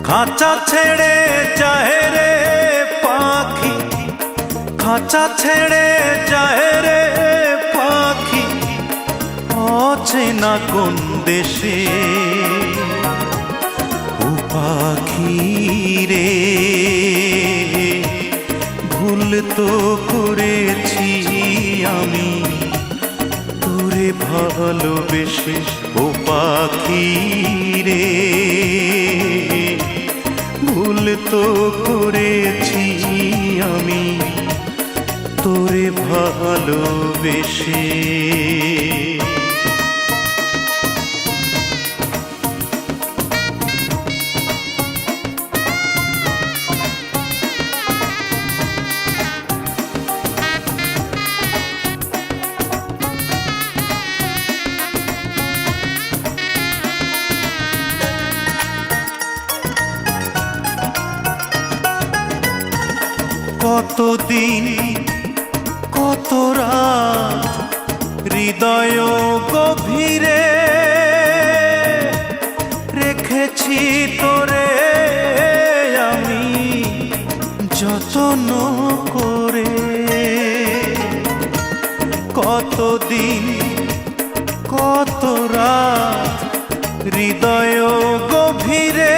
খাঁচা ছেড়ে যায় রে পাখি, খাঁচা ছেড়ে যায় রে পাখি, অচেনা কোন দেশে। ও পাখি রে, ভুল তো করেছি আমি তোরে ভালোবেসে। ও পাখি রে, ভুল তো করেছি আমি তোরে ভালোবেসে। কতদিন কত রাত হৃদয় গভীরে রেখেছি তোরে আমি যত্ন করে। কতদিন কত রাত হৃদয় গভীরে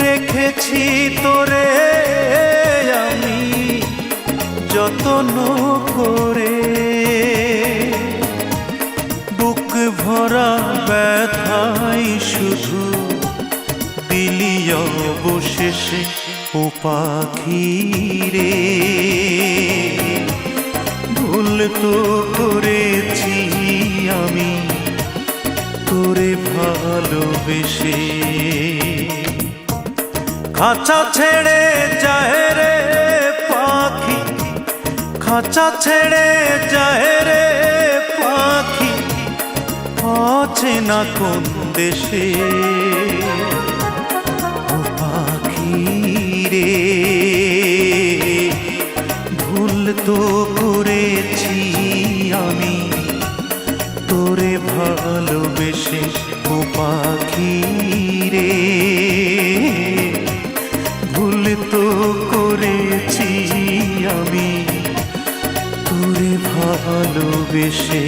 রেখেছি তোরে আমি যত্ন করে। বুক ভরা ব্যথাই শুধু দিলি অবশেষে। ও পাখি রে, ভুল তো করেছি আমি তোরে ভালোবেসে। খাঁচা ছেড়ে যায় রে পাখি, খাঁচা ছেড়ে যায় রে পাখি, অচেনা কোন দেশে। ও পাখি রে, ভুল তো করেছি আমি তোরে ভালোবেসে। ও পাখি রে, ভুল তো করেছি আমি তোরে ভালোবেসে।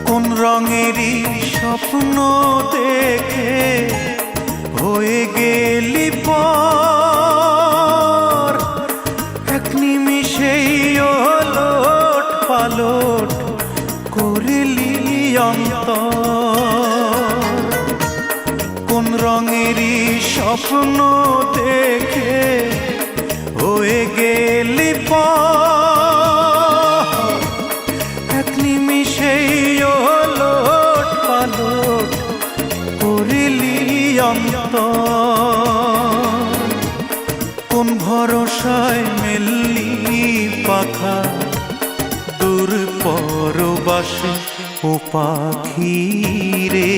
কোন রঙেরই স্বপ্ন দেখে হয়ে গেলি পর, এক নিমিষেই ওলট পালট করলি অন্তর। কোন রঙেরই স্বপ্ন দেখে হয়ে গেলি পর, এক নিমিষেই ওলট পালট করিলি অন্তর। কোন ভরসায় মেললি পাখা দূর পরবাসে। ও পাখি রে,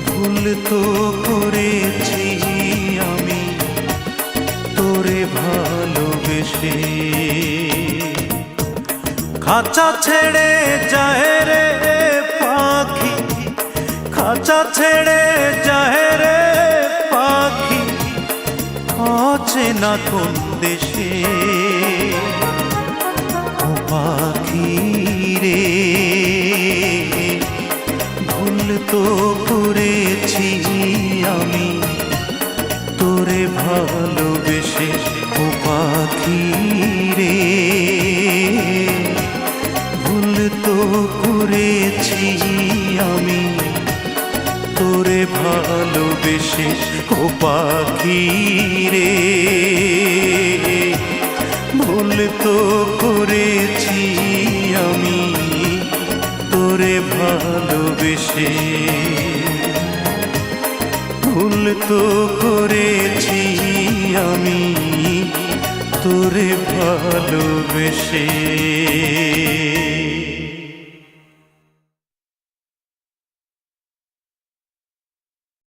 ভুল তো করেছি আমি তোরে ভালোবেসে। খাঁচা ছেড়ে যায় রে পাখি, খাঁচা ছেড়ে যায় রে পাখি, অচেনা কোন দেশে। ও পাখি রে, ভুল তো করেছি আমি তোরে ভালোবেসে। ও পাখি রে, ভুল তো করেছি আমি তোরে ভালোবেসে। ও পাখি রে, ভুল তো করেছি আমি তোরে ভালোবেসে। ভুল তো করেছি আমি তোরে ভালোবেসে।